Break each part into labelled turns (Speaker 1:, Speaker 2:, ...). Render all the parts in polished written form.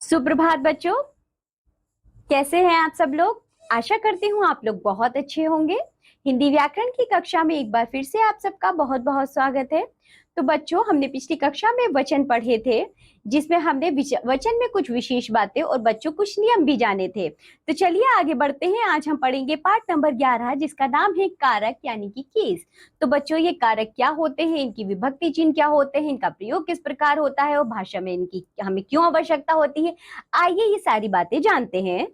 Speaker 1: सुप्रभात बच्चों, कैसे हैं आप सब लोग। आशा करती हूँ आप लोग बहुत अच्छे होंगे। हिंदी व्याकरण की कक्षा में एक बार फिर से आप सबका बहुत बहुत स्वागत है। तो बच्चों, हमने पिछली कक्षा में वचन पढ़े थे, जिसमें हमने वचन में कुछ विशेष बातें और बच्चों कुछ नियम भी जाने थे। तो चलिए आगे बढ़ते हैं। आज हम पढ़ेंगे पाठ नंबर 11, जिसका नाम है कारक यानी कि केस। तो बच्चों, ये कारक क्या होते हैं, इनकी विभक्ति चिन्ह क्या होते हैं, इनका प्रयोग किस प्रकार होता है और भाषा में इनकी हमें क्यों आवश्यकता होती है, आइए ये सारी बातें जानते हैं।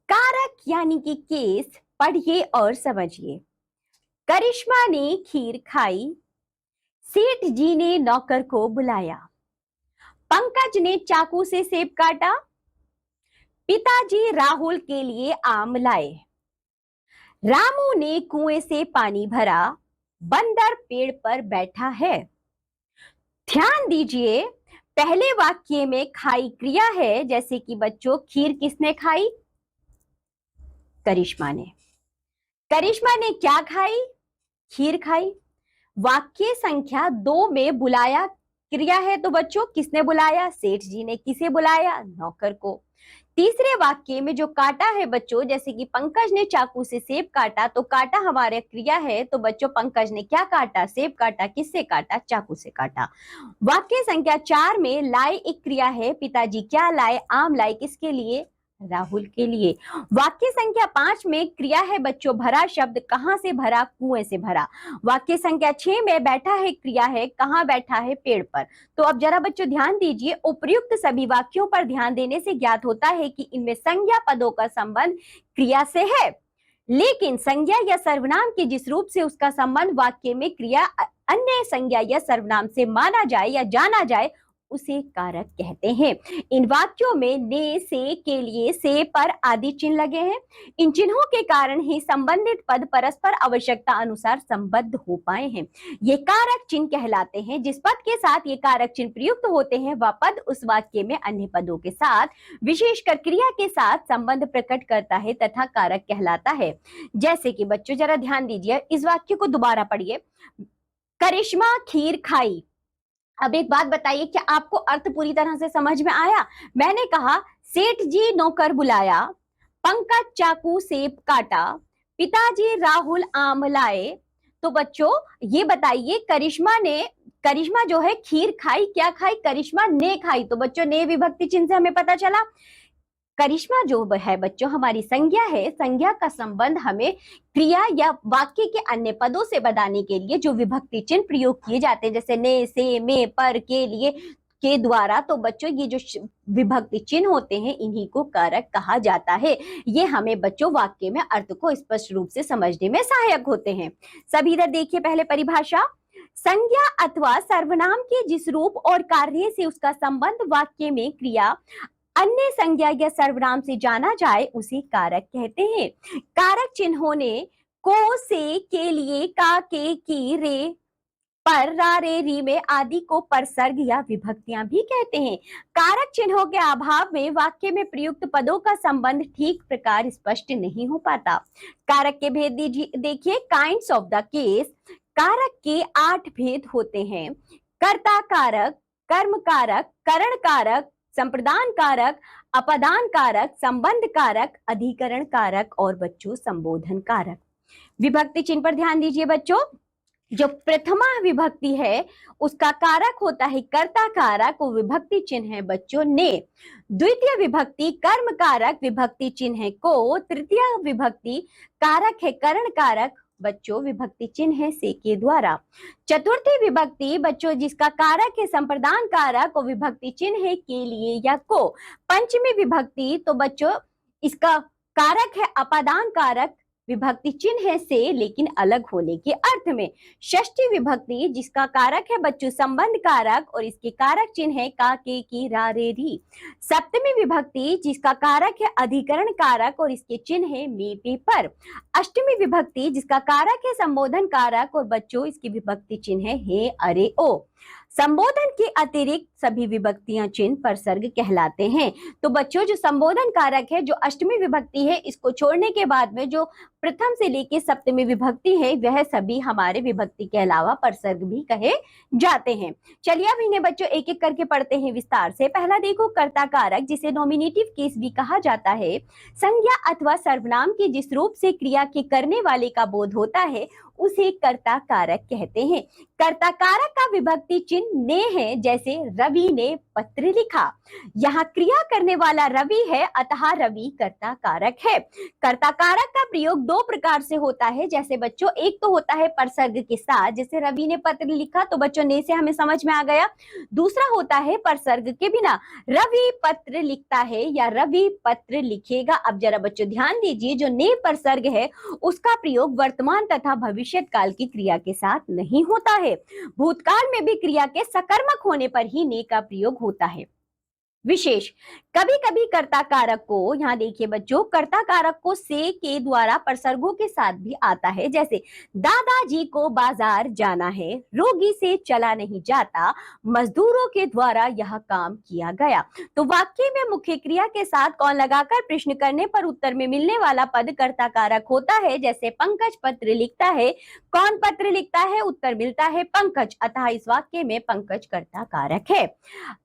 Speaker 1: कारक यानी कि केस पढ़िए और समझिए। करिश्मा ने खीर खाई, सेठ जी ने नौकर को बुलाया, पंकज ने चाकू से सेब काटा, पिताजी राहुल के लिए आम लाए, रामू ने कुएं से पानी भरा, बंदर पेड़ पर बैठा है। ध्यान दीजिए, पहले वाक्य में खाई क्रिया है, जैसे कि बच्चों खीर किसने खाई, करिश्मा ने। करिश्मा ने क्या खाई, खीर खाई। वाक्य संख्या 2 में बुलाया क्रिया है, तो बच्चों किसने बुलाया, सेठ जी ने। किसे बुलाया, नौकर को। तीसरे वाक्य में जो काटा है बच्चों, जैसे कि पंकज ने चाकू से सेब काटा, तो काटा हमारे क्रिया है, तो बच्चों पंकज ने क्या काटा, सेब काटा। किससे काटा, चाकू से काटा। वाक्य संख्या 4 में लाए एक क्रिया है, पिताजी क्या लाए, आम लाए। किसके लिए, राहुल के लिए। वाक्य संख्या 5 में क्रिया है बच्चों भरा शब्द, कहां से भरा, कुएं से भरा। वाक्य संख्या 6 में बैठा है क्रिया है, कहां बैठा है, पेड़ पर। तो अब जरा बच्चों ध्यान दीजिए, उपर्युक्त सभी वाक्यों पर ध्यान देने से ज्ञात होता है कि इनमें संज्ञा पदों का संबंध क्रिया से है, लेकिन संज्ञा या सर्वनाम के जिस रूप से उसका संबंध वाक्य में क्रिया अन्य संज्ञा या सर्वनाम से माना जाए या जाना जाए, उसे कारक कहते हैं। इन वाक्यों में ने, से, के लिए, से, पर आदि चिन्ह लगे हैं। इन चिन्हों के कारण ही संबंधित पद परस्पर आवश्यकता अनुसार संबद्ध हो पाए हैं। ये कारक चिन्ह कहलाते हैं। जिस पद के साथ ये कारक चिन्ह प्रयुक्त होते हैं, वह पद उस वाक्य में अन्य पदों के साथ, विशेषकर क्रिया के साथ संबंध प्रकट करता है तथा कारक कहलाता है। जैसे कि बच्चों जरा ध्यान दीजिए, इस वाक्य को दोबारा पढ़िए। करिश्मा खीर खाई। अब एक बात बताइए, क्या आपको अर्थ पूरी तरह से समझ में आया। मैंने कहा सेठ जी नौकर बुलाया, पंकज चाकू सेब काटा, पिताजी राहुल आम लाए। तो बच्चों ये बताइए, करिश्मा जो है खीर खाई, क्या खाई, करिश्मा ने खाई। तो बच्चों ने विभक्ति चिन्ह से हमें पता चला करिश्मा जो है बच्चों हमारी संज्ञा है। संज्ञा का संबंध हमें क्रिया या वाक्य के अन्य पदों से बताने के लिए जो विभक्ति चिन्ह प्रयोग किए जाते हैं, जैसे ने, से, में, पर, के लिए, के द्वारा। तो बच्चों ये जो विभक्ति चिन्ह होते हैं, इन्हीं को कारक कहा जाता है। ये हमें बच्चों वाक्य में अर्थ को स्पष्ट रूप से समझने में सहायक होते हैं। सभी इधर देखिए, पहले परिभाषा। संज्ञा अथवा सर्वनाम के जिस रूप और कार्य से उसका संबंध वाक्य में क्रिया अन्य संज्ञा या सर्वनाम से जाना जाए, उसे कारक कहते हैं। कारक चिन्हों ने को, से, के लिए, का, के, की, रे, पर, रा, रे, री में आदि को परसर्ग या विभक्तियां भी कहते हैं। कारक चिन्हों के अभाव में वाक्य में प्रयुक्त पदों का संबंध ठीक प्रकार स्पष्ट नहीं हो पाता। कारक के भेद देखिए, काइंड्स ऑफ द केस। कारक के 8 भेद होते हैं। कर्ता कारक, कर्म कारक, करण कारक, संप्रदान कारक, अपदान कारक, संबंध कारक, अधिकरण कारक और बच्चों संबोधन कारक। विभक्ति चिन्ह पर ध्यान दीजिए बच्चों। जो प्रथमा विभक्ति है उसका कारक होता है कर्ता कारक, वो विभक्ति चिन्ह है बच्चों ने। द्वितीय विभक्ति कर्म कारक, विभक्ति चिन्ह है को। तृतीय विभक्ति कारक है करण कारक, बच्चों विभक्ति चिन्ह है से के द्वारा। चतुर्थी विभक्ति बच्चों जिसका कारक है संप्रदान कारक और विभक्ति चिन्ह है के लिए या को। पंचमी विभक्ति तो बच्चों इसका कारक है अपादान कारक, विभक्ति चिन्ह है से लेकिन अलग होने के अर्थ में। षष्ठी विभक्ति जिसका कारक है बच्चों संबंध कारक और इसके कारक चिन्ह है का, के, की, रा, रे, री। सप्तमी विभक्ति जिसका कारक है अधिकरण कारक और इसके चिन्ह है मे, पे, पर। अष्टमी विभक्ति जिसका कारक है संबोधन कारक और बच्चों इसकी विभक्ति चिन्ह है हे, अरे, ओ। संबोधन के अतिरिक्त सभी विभक्तियां चिन्ह परसर्ग कहलाते हैं। तो बच्चों, जो संबोधन कारक है, जो अष्टमी विभक्ति है, इसको छोड़ने के बाद में जो प्रथम से लेके सप्तमी विभक्ति है, वह सभी हमारे विभक्ति के अलावा परसर्ग भी कहे जाते हैं। चलिए अब इन्हें बच्चों एक एक करके पढ़ते हैं विस्तार से। पहला देखो, कर्ता कारक, जिसे नॉमिनेटिव केस भी कहा जाता है। संज्ञा अथवा सर्वनाम के जिस रूप से क्रिया के करने वाले का बोध होता है उसे कर्ता कारक कहते हैं। कर्ता कारक का विभक्ति चिन्ह ने है, जैसे रवि ने पत्र लिखा। यहाँ क्रिया करने वाला रवि है, अतः रवि कर्ता कारक है। कर्ता कारक का प्रयोग दो प्रकार से होता है, जैसे बच्चों एक तो होता है परसर्ग के साथ, जैसे रवि ने पत्र लिखा, तो बच्चों ने से हमें समझ में आ गया। दूसरा होता है परसर्ग के बिना, रवि पत्र लिखता है या रवि पत्र लिखेगा। अब जरा बच्चों ध्यान दीजिए, जो ने परसर्ग है उसका प्रयोग वर्तमान तथा भविष्य काल की क्रिया के साथ नहीं होता है। भूतकाल में भी क्रिया के सकर्मक होने पर ही ने का प्रयोग होता है। विशेष कभी कभी कर्ता कारक को, यहाँ देखिए बच्चों, कर्ता कारक को से के द्वारा परसर्गों के साथ भी आता है, जैसे दादाजी को बाजार जाना है, रोगी से चला नहीं जाता, मजदूरों के द्वारा यह काम किया गया। तो वाक्य में मुख्य क्रिया के साथ कौन लगाकर प्रश्न करने पर उत्तर में मिलने वाला पद कर्ता कारक होता है। जैसे पंकज पत्र लिखता है, कौन पत्र लिखता है, उत्तर मिलता है पंकज, अतः इस वाक्य में पंकज कर्ता कारक है।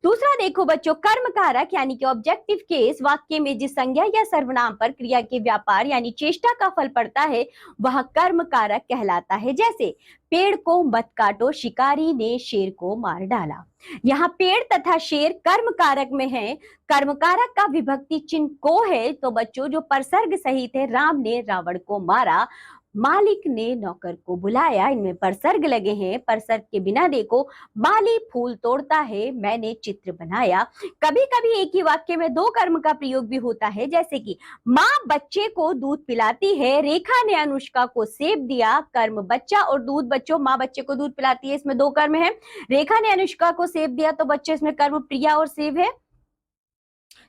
Speaker 1: दूसरा देखो बच्चों, कर्म कारक यानी कि ऑब्जेक्टिव केस, वाक्य में जिस संज्ञा या सर्वनाम पर क्रिया के व्यापार यानी चेष्टा का फल पड़ता है वह कर्म कारक कहलाता है। जैसे पेड़ को मत काटो, शिकारी ने शेर को मार डाला। यहाँ पेड़ तथा शेर कर्म कारक में है, कर्म कारक का विभक्ति चिन्ह को है, तो बच्चों जो परसर्ग सहित है, राम ने रावण को मारा, मालिक ने नौकर को बुलाया, इनमें परसर्ग लगे हैं। परसर्ग के बिना देखो, माली फूल तोड़ता है, मैंने चित्र बनाया। कभी कभी एक ही वाक्य में दो कर्म का प्रयोग भी होता है, जैसे कि माँ बच्चे को दूध पिलाती है, रेखा ने अनुष्का को सेब दिया। कर्म बच्चा और दूध, बच्चों माँ बच्चे को दूध पिलाती है, इसमें दो कर्म है। रेखा ने अनुष्का को सेब दिया, तो बच्चों इसमें कर्म प्रिया और सेब है,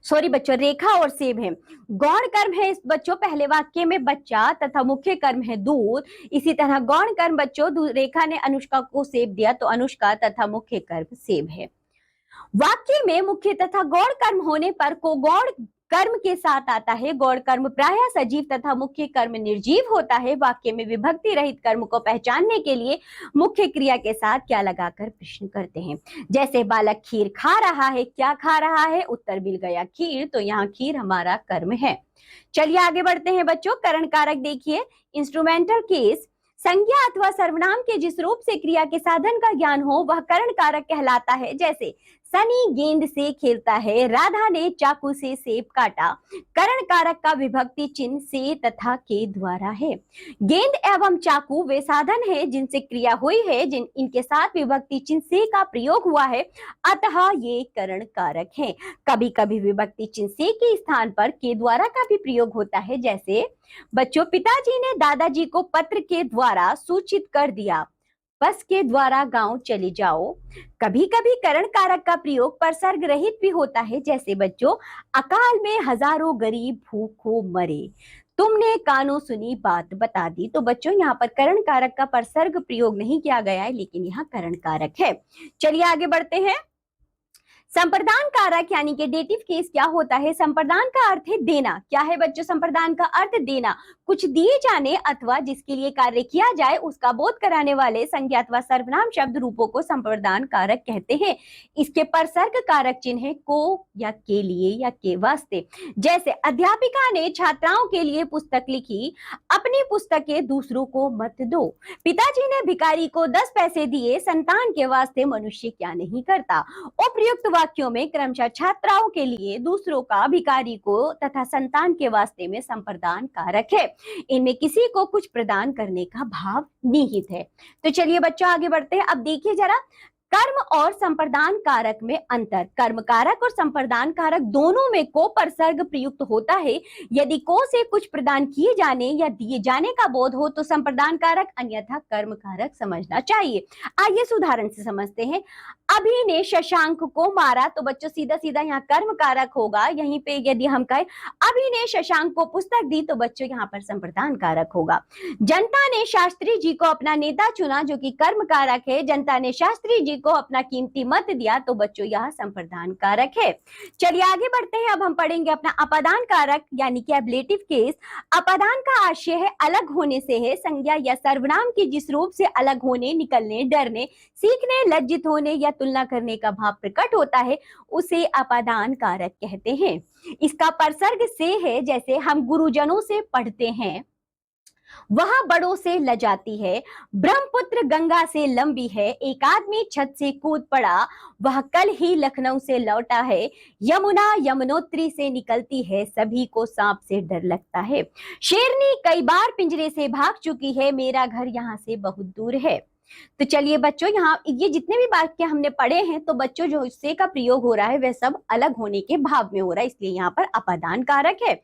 Speaker 1: सॉरी बच्चों रेखा और सेब है। गौण कर्म है इस बच्चों पहले वाक्य में बच्चा तथा मुख्य कर्म है दूध। इसी तरह गौण कर्म बच्चों, रेखा ने अनुष्का को सेब दिया, तो अनुष्का तथा मुख्य कर्म सेब है। वाक्य में मुख्य तथा गौण कर्म होने पर को गौण कर्म के साथ आता है। गौण कर्म प्रायः सजीव तथा मुख्य कर्म निर्जीव होता है। वाक्य में विभक्ति रहित कर्म को पहचानने के लिए मुख्य क्रिया के साथ क्या लगाकर प्रश्न करते हैं। जैसे बालक खीर खा रहा है, क्या खा रहा है, उत्तर मिल गया खीर, तो यहाँ खीर हमारा कर्म है। चलिए आगे बढ़ते हैं बच्चों। करण कारक देखिए, इंस्ट्रूमेंटल केस, संज्ञा अथवा सर्वनाम के जिस रूप से क्रिया के साधन का ज्ञान हो वह करण कारक कहलाता है। जैसे सनी गेंद से खेलता है, राधा ने चाकू से सेब काटा। करण कारक का विभक्ति चिन्ह से तथा के द्वारा है। गेंद एवं चाकू वे साधन है जिनसे क्रिया हुई है, जिन इनके साथ विभक्ति चिन्ह से का प्रयोग हुआ है, अतः ये करण कारक है। कभी कभी विभक्ति चिन्ह से के स्थान पर के द्वारा का भी प्रयोग होता है। जैसे बच्चों पिताजी ने दादाजी को पत्र के द्वारा सूचित कर दिया, बस के द्वारा गांव चले जाओ। कभी कभी करण कारक का प्रयोग परसर्ग रहित भी होता है। जैसे बच्चों अकाल में हजारों गरीब भूखों मरे, तुमने कानों सुनी बात बता दी। तो बच्चों यहाँ पर करण कारक का परसर्ग प्रयोग नहीं किया गया है, लेकिन यहाँ करण कारक है। चलिए आगे बढ़ते हैं। संप्रदान कारक यानी कि डेटिव केस क्या होता है। संप्रदान का अर्थ है देना। क्या है बच्चों संप्रदान का अर्थ? देना। कुछ दिए जाने अथवा जिसके लिए कार्य किया जाए उसका बोध कराने वाले संज्ञा अथवा सर्वनाम शब्द रूपों को संप्रदान कारक कहते हैं। इसके परसर्ग कारक चिन्ह है को या के लिए या के वास्ते। जैसे अध्यापिका ने छात्राओं के लिए पुस्तक लिखी, अपनी पुस्तकें दूसरों को मत दो। पिताजी ने भिखारी को 10 पैसे दिए, संतान के वास्ते मनुष्य क्या नहीं करता। उपयुक्त वाक्यों में क्रमशः छात्राओं के लिए, दूसरों का, भिखारी को तथा संतान के वास्ते में संप्रदान कारक है। इनमें किसी को कुछ प्रदान करने का भाव निहित है। तो चलिए बच्चों आगे बढ़ते हैं। अब देखिए जरा कर्म और संप्रदान कारक में अंतर। कर्म कारक और संप्रदान कारक दोनों में को परसर्ग प्रयुक्त होता है। यदि को से कुछ प्रदान किए जाने या दिए जाने का बोध हो तो संप्रदान कारक, अन्यथा कर्म कारक समझना चाहिए। आइए इस उदाहरण से समझते हैं। अभी ने शशांक को मारा, तो बच्चों सीधा सीधा यहाँ कर्म कारक होगा। यहीं पे यदि हम कहें अभी ने शशांक को पुस्तक दी, तो बच्चों यहाँ पर संप्रदान कारक होगा। जनता ने शास्त्री जी को अपना नेता चुना, जो कि कर्म कारक है। जनता ने शास्त्री जी को अपना कीमती मत दिया, तो बच्चों यह संप्रदान कारक है। चलिए आगे बढ़ते हैं। अब हम पढ़ेंगे अपना अपादान कारक यानी कि एब्लेटिव केस। अपादान का आशय है अलग होने से है। संज्ञा या सर्वनाम के जिस रूप से अलग होने, निकलने, डरने, सीखने, लज्जित होने या तुलना करने का भाव प्रकट होता है, उसे अपादान कारक कहते हैं। इसका परसर्ग से है, जैसे हम गुरुजनों से पढ़ते हैं, वह बड़ों से लजाती है, ब्रह्मपुत्र गंगा से लंबी है, एक आदमी छत से कूद पड़ा, वह कल ही लखनऊ से लौटा है, यमुना यमुनोत्री से निकलती है, सभी को सांप से डर लगता है, शेरनी कई बार पिंजरे से भाग चुकी है, मेरा घर यहाँ से बहुत दूर है। तो चलिए बच्चों, यहाँ ये जितने भी वाक्य हमने पढ़े हैं, तो बच्चों जो से का प्रयोग हो रहा है वह सब अलग होने के भाव में हो रहा है, इसलिए यहाँ पर अपादान कारक है।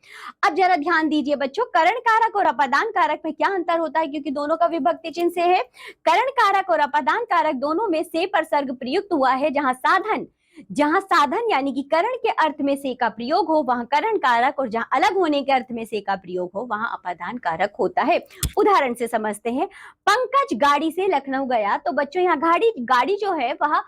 Speaker 1: अब जरा ध्यान दीजिए बच्चों, करण कारक और अपादान कारक में क्या अंतर होता है, क्योंकि दोनों का विभक्ति चिन्ह से है। करण कारक और अपादान कारक दोनों में से परसर्ग प्रयुक्त हुआ है। जहां साधन यानी कि करण के अर्थ में से का प्रयोग हो वहां करण कारक, और जहां अलग होने के अर्थ में से का प्रयोग हो वहां अपादान कारक होता है। उदाहरण से समझते हैं। पंकज गाड़ी से लखनऊ गया, तो बच्चों यहाँ गाड़ी जो है वह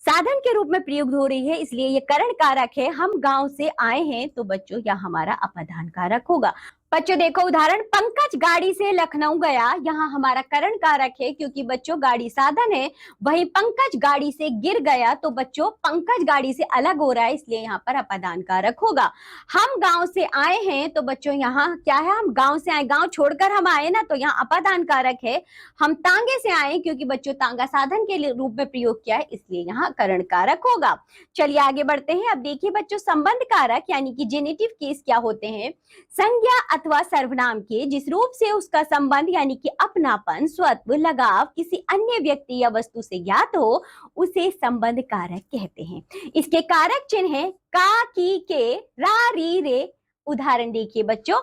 Speaker 1: साधन के रूप में प्रयुक्त हो रही है, इसलिए ये करण कारक है। हम गांव से आए हैं, तो बच्चों यह हमारा अपादान कारक होगा। बच्चों देखो उदाहरण, पंकज गाड़ी से लखनऊ गया, यहाँ हमारा करण कारक है क्योंकि बच्चों गाड़ी साधन है। वहीं पंकज गाड़ी से गिर गया, तो बच्चों पंकज गाड़ी से अलग हो रहा है, इसलिए यहाँ पर अपादान कारक होगा। हम गांव से आए हैं, तो बच्चों यहाँ क्या है, हम गांव से आए, गांव छोड़कर हम आए ना, तो यहाँ अपादान कारक है। हम तांगे से आए क्योंकि बच्चों तांगा साधन के रूप में प्रयोग किया है, इसलिए यहाँ करण कारक होगा। चलिए आगे बढ़ते हैं। अब देखिए बच्चों, संबंध कारक यानी कि जेनेटिव केस क्या होते हैं। संज्ञा अथवा सर्वनाम के जिस रूप से उसका संबंध यानी कि अपनापन, स्वत्व, लगाव किसी अन्य व्यक्ति या वस्तु से ज्ञात हो, उसे संबंध कारक कहते हैं। इसके कारक चिन्ह है का, की, के, रा, री, रे। उदाहरण देखिए बच्चों,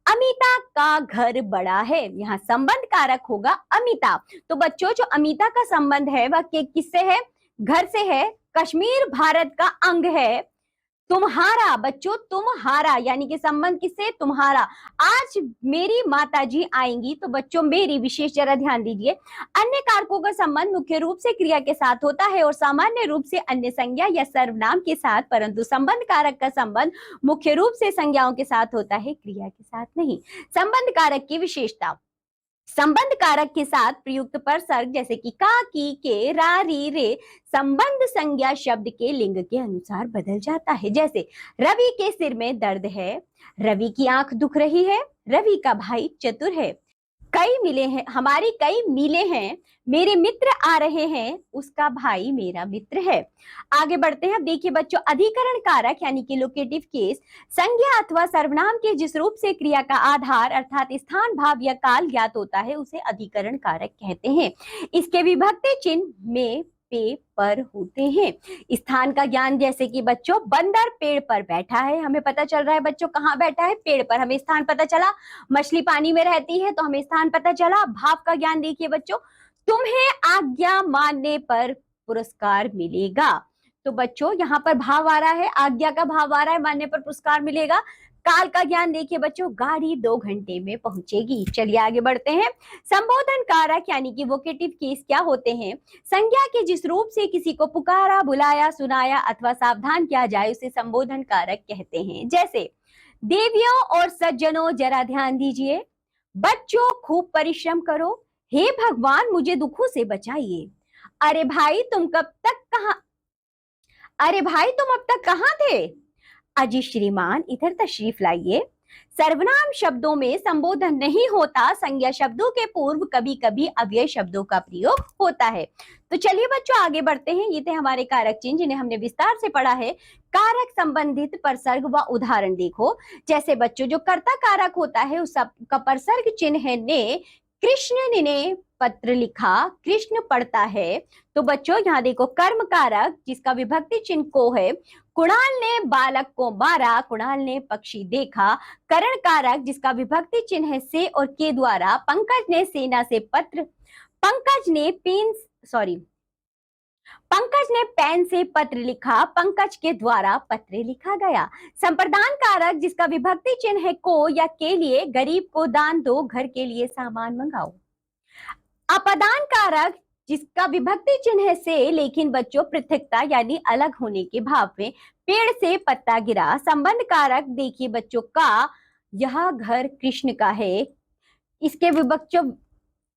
Speaker 1: अमिता का घर बड़ा है, यहाँ संबंध कारक होगा अमिता। तो बच्चों जो अमिता का संबंध है वह किससे है, घर से है। कश्मीर भारत का अंग है। तुम्हारा, बच्चों तुम्हारा यानी कि संबंध किससे, तुम्हारा। आज मेरी माताजी आएंगी, तो बच्चों मेरी विशेष जरा ध्यान दीजिए। अन्य कारकों का संबंध मुख्य रूप से क्रिया के साथ होता है और सामान्य रूप से अन्य संज्ञा या सर्वनाम के साथ, परंतु संबंध कारक का संबंध मुख्य रूप से संज्ञाओं के साथ होता है, क्रिया के साथ नहीं। संबंध कारक की विशेषता, संबंध कारक के साथ प्रयुक्त परसर्ग जैसे कि का, की, के, रा, री, रे संबंध संज्ञा शब्द के लिंग के अनुसार बदल जाता है। जैसे रवि के सिर में दर्द है, रवि की आंख दुख रही है, रवि का भाई चतुर है, कई मिले हैं, हमारी कई मिले हैं, मेरे मित्र आ रहे हैं, उसका भाई मेरा मित्र है। आगे बढ़ते हैं। अब देखिए बच्चों, अधिकरण कारक यानी कि लोकेटिव केस, संज्ञा अथवा सर्वनाम के जिस रूप से क्रिया का आधार अर्थात स्थान, भाव या काल ज्ञात होता है, उसे अधिकरण कारक कहते हैं। इसके विभक्ति चिन्ह में पे पर होते हैं। स्थान का ज्ञान, जैसे कि बच्चों बंदर पेड़ पर बैठा है, हमें पता चल रहा है बच्चों कहाँ बैठा है, पेड़ पर, हमें स्थान पता चला। मछली पानी में रहती है, तो हमें स्थान पता चला। भाव का ज्ञान देखिए बच्चों, तुम्हें आज्ञा मानने पर पुरस्कार मिलेगा। तो बच्चों यहाँ पर भाव आ रहा है, आज्ञा का भाव आ रहा है, मानने पर पुरस्कार मिलेगा। काल का ज्ञान देखिए बच्चों, गाड़ी 2 घंटे में पहुंचेगी। चलिए आगे बढ़ते हैं। संबोधन कारक यानी कि वोकेटिव केस क्या होते हैं। संज्ञा के जिस रूप से किसी को पुकारा, बुलाया, सुनाया अथवा सावधान किया जाए, उसे संबोधन कारक कहते हैं। जैसे देवियों और सज्जनों जरा ध्यान दीजिए, बच्चों खूब परिश्रम करो, हे भगवान मुझे दुखों से बचाइए, अरे भाई तुम अब तक कहाँ थे, अजी श्रीमान इधर तशरीफ लाइए। सर्वनाम शब्दों में संबोधन नहीं होता, संज्ञा शब्दों के पूर्व कभी कभी अव्यय शब्दों का प्रयोग होता है। तो चलिए बच्चों आगे बढ़ते हैं। ये थे हमारे कारक चिन्ह जिन्हें हमने विस्तार से पढ़ा है। कारक संबंधित परसर्ग व उदाहरण देखो। जैसे बच्चों जो कर्ता कारक होता है उस का परसर्ग चिन्ह है ने। कृष्ण ने पत्र लिखा, कृष्ण पढ़ता है। तो बच्चों यहाँ देखो कर्म कारक जिसका विभक्ति चिन्ह को है। कुणाल ने बालक को मारा, कुणाल ने पक्षी देखा। करण कारक जिसका विभक्ति चिन्ह है से और के द्वारा। पंकज ने सेना से पत्र, पंकज ने पेन से पत्र लिखा, पंकज के द्वारा पत्र लिखा गया। संप्रदान कारक जिसका विभक्ति चिन्ह है को या के लिए, गरीब को दान दो, घर के लिए सामान मंगाओ। अपादान कारक जिसका विभक्ति चिन्ह से, लेकिन बच्चों पृथकता यानी अलग होने के भाव में। पेड़ से पत्ता गिरा, संबंध कारक देखिए बच्चों का, यह घर कृष्ण का है। इसके बच्चों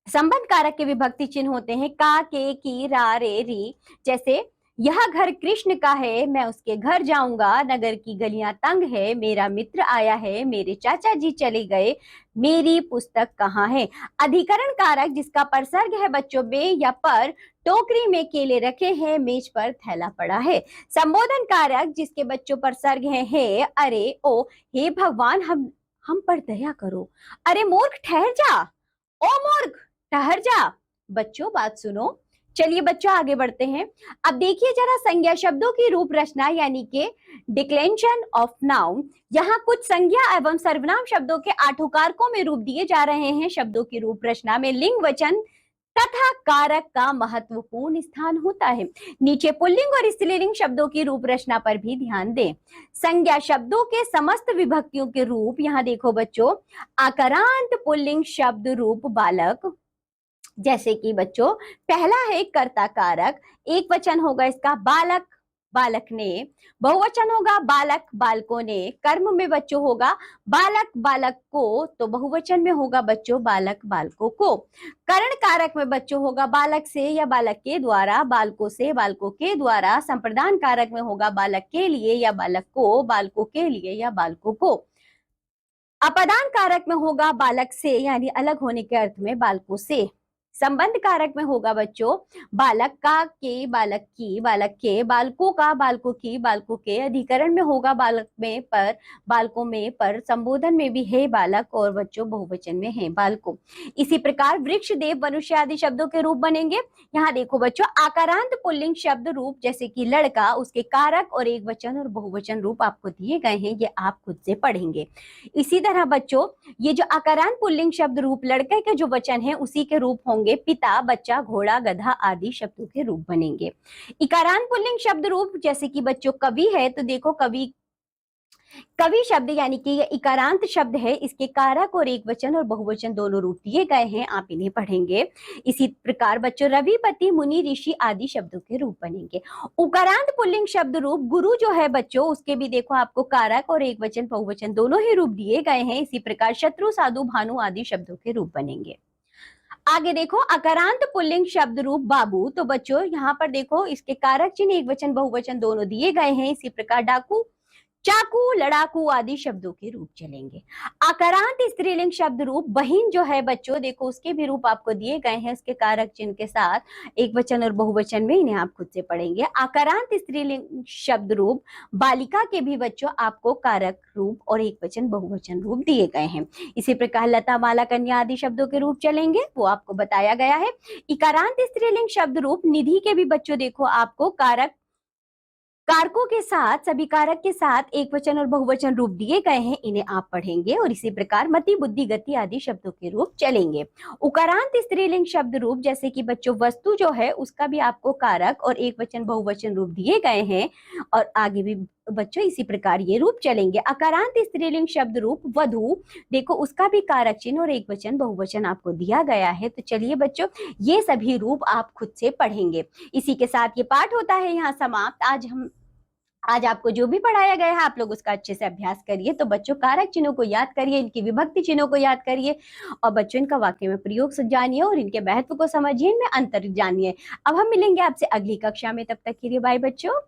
Speaker 1: संबंध कारक के विभक्ति चिन्ह होते हैं का, के, की, रा, रे, री। जैसे यह घर कृष्ण का है, मैं उसके घर जाऊंगा, नगर की गलियां तंग है, मेरा मित्र आया है, मेरे चाचा जी चले गए, मेरी पुस्तक कहाँ है। अधिकरण कारक जिसका परसर्ग है बच्चों में या पर, टोकरी में केले रखे हैं, मेज पर थैला पड़ा है। संबोधन कारक जिसके बच्चों पर सर्ग है, हे, अरे, ओ, हे भगवान हम पर दया करो, अरे मूर्ख ठहर जा, ओ मूर्ख ठहर जा। बच्चों बात सुनो। चलिए बच्चों आगे बढ़ते हैं। अब देखिए जरा संज्ञा शब्दों की रूप रचना यानी कि डिक्लेंशन ऑफ नाउन। यहाँ कुछ संज्ञा एवं सर्वनाम शब्दों के आठों कारकों में रूप दिए जा रहे हैं। शब्दों की रूप रचना में लिंग, वचन तथा कारक का महत्वपूर्ण स्थान होता है। नीचे पुल्लिंग और स्त्रीलिंग शब्दों की रूप रचना पर भी ध्यान दें। संज्ञा शब्दों के समस्त विभक्तियों के रूप यहाँ देखो बच्चों, आकारांत पुल्लिंग शब्द रूप बालक, जैसे कि बच्चों पहला है कर्ता कारक, एक वचन होगा इसका बालक, बालक ने। बहुवचन होगा बालक, बालकों ने। कर्म में बच्चों होगा बालक, बालक को, तो बहुवचन में होगा बच्चों बालक, बालकों को। करण कारक में बच्चों होगा बालक से या बालक के द्वारा, बालकों से, बालकों के द्वारा। संप्रदान कारक में होगा बालक के लिए या बालक को, बालकों के लिए या बालकों को। अपदान कारक में होगा बालक से यानी अलग होने के अर्थ में बालकों से। संबंध कारक में होगा बच्चों बालक का, के, बालक की, बालक के, बालकों का, बालकों की, बालकों के। अधिकरण में होगा बालक में पर, बालकों में पर। संबोधन में भी है बालक और बच्चों बहुवचन में है बालकों। इसी प्रकार वृक्ष, देव, मनुष्य आदि शब्दों के रूप बनेंगे। यहाँ देखो बच्चों आकारांत पुल्लिंग शब्द रूप जैसे कि लड़का, उसके कारक और एक वचन और बहुवचन रूप आपको दिए गए हैं, ये आप खुद से पढ़ेंगे। इसी तरह बच्चों ये जो आकारांत पुल्लिंग शब्द रूप लड़के के जो वचन है उसी के रूप होंगे पिता, बच्चा, घोड़ा, गधा आदि शब्दों के रूप बनेंगे। इकारांत पुल्लिंग शब्द रूप जैसे कि बच्चों कवि है, तो देखो कवि, कवि शब्द यानी कि ये इकारांत शब्द है, इसके कारक और एक वचन और बहुवचन दोनों रूप दिए गए हैं, आप इन्हें पढ़ेंगे। इसी प्रकार बच्चों रविपति, मुनि, ऋषि आदि शब्दों के रूप बनेंगे। उकारांत पुल्लिंग शब्द रूप गुरु जो है बच्चों, उसके भी देखो आपको कारक और एक वचन बहुवचन दोनों ही रूप दिए गए हैं। इसी प्रकार शत्रु, साधु, भानु आदि शब्दों के रूप बनेंगे। आगे देखो अकारांत पुल्लिंग शब्द रूप बाबू, तो बच्चों यहाँ पर देखो इसके कारक चिन्ह एक वचन बहुवचन दोनों दिए गए हैं। इसी प्रकार डाकू, चाकू, लड़ाकू आदि शब्दों के रूप चलेंगे। आकारांत स्त्रीलिंग शब्द रूप बहिन जो है बच्चों देखो उसके भी रूप आपको दिए गए हैं, उसके कारक चिन्ह के साथ एक वचन और बहुवचन में, इन्हें आप खुद से पढ़ेंगे। आकारांत स्त्रीलिंग शब्द रूप बालिका के भी बच्चों आपको कारक रूप और एक वचन बहुवचन रूप दिए गए हैं। इसी प्रकार लता, माला, कन्या आदि शब्दों के रूप चलेंगे, वो आपको बताया गया है। इकारांत स्त्रीलिंग शब्द रूप निधि के भी बच्चों देखो आपको कारक, कारकों के साथ, सभी कारक के साथ एक वचन और बहुवचन रूप दिए गए हैं, इन्हें आप पढ़ेंगे। और इसी प्रकार मति, बुद्धि, गति आदि शब्दों के रूप चलेंगे। उकारांत स्त्रीलिंग शब्द रूप जैसे कि बच्चों वस्तु जो है उसका भी आपको कारक और एक वचन बहुवचन रूप दिए गए हैं, और आगे भी बच्चों इसी प्रकार ये रूप चलेंगे। अकारांत स्त्रीलिंग शब्द रूप वधु, देखो उसका भी कारक चिन्ह और एक वचन बहुवचन आपको दिया गया है। तो चलिए बच्चों ये सभी रूप आप खुद से पढ़ेंगे। इसी के साथ ये पाठ होता है यहाँ समाप्त। आज आपको जो भी पढ़ाया गया है आप लोग उसका अच्छे से अभ्यास करिए। तो बच्चों कारक चिन्हों को याद करिए, इनकी विभक्ति चिन्हों को याद करिए, और बच्चों इनका वाक्य में प्रयोग जानिए और इनके महत्व को समझिए, इनमें अंतर जानिए। अब हम मिलेंगे आपसे अगली कक्षा में, तब तक के लिए बाय बच्चों।